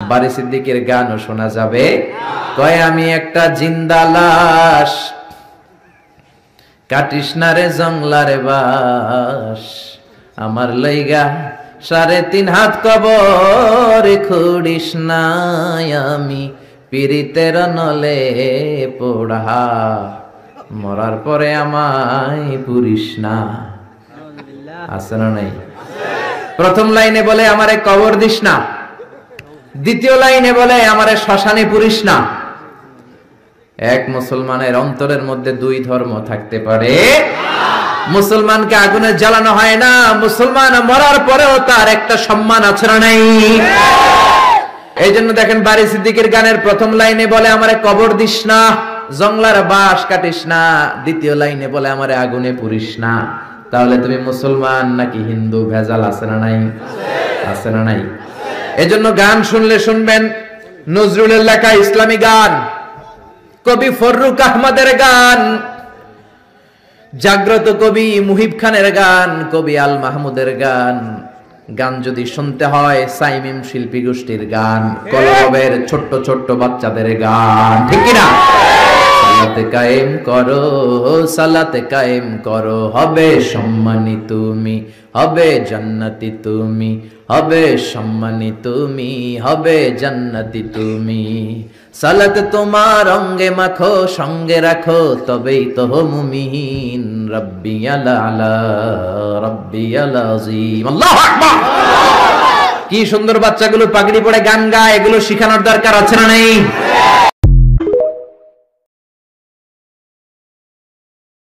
বারি সিদ্দিকের গানও শোনা যাবে। কয় আমি একটা জিন্দা লাশ, কাটিস না রে জংলারে বাস, আমার লইগা 3.5 হাত কবর খুঁড়িস না, আমি পীড়িতের নলে পোড়া, মরার পরে আমায় পুরিস না। আছে না নাই? প্রথম লাইনে বলে আমারে কবর দিস না, দ্বিতীয় লাইনে বলে আমারে শ্মশানে পুরিস না। এক মুসলমানের অন্তরের মধ্যে দুই ধর্ম থাকতে পারে। মুসলমানকে আগুনে জ্বালানো হয় না, মুসলমান মরার পরেও তার একটা সম্মান আছে না নাই? এই জন্য দেখেন বারি সিদ্দিকের গানের প্রথম লাইনে বলে আমারে কবর দিস না, জংলার বাঁশ কাটিস না, দ্বিতীয় লাইনে বলে আমারে আগুনে পুরিস না। তাহলে তুমি মুসলমান নাকি হিন্দু? ভেজাল আছে না নাই? আছে না নাই? এজন্য গান শুনলে শুনবেন নজরুলের লেখা ইসলামী গান, কবি ফররুক আহমদের গান, জাগ্রত কবি মুহিব খানের গান, কবি আল মাহমুদের গান। গান যদি শুনতে হয় সাইমিম শিল্পী গোষ্ঠীর গান, কলরবের ছোট্ট ছোট্ট বাচ্চাদের গান, ঠিক কিনা? সালাতে কায়েম করো, সালাতে কায়েম করো, হবে সম্মানী তুমি, হবে জান্নাতি তুমি, হবে সম্মানী তুমি, হবে জান্নাতি তুমি। সালাত তোমার অঙ্গে মাখো, সঙ্গে রাখো, তবেই তো মুমিন। রাব্বিয়াল আলা, রাব্বিয়াল আযীম। আল্লাহু আকবার। কি সুন্দর বাচ্চাগুলো পাগড়ি পরে গান গায়, এগুলো শিখানোর দরকার আছে না নেই?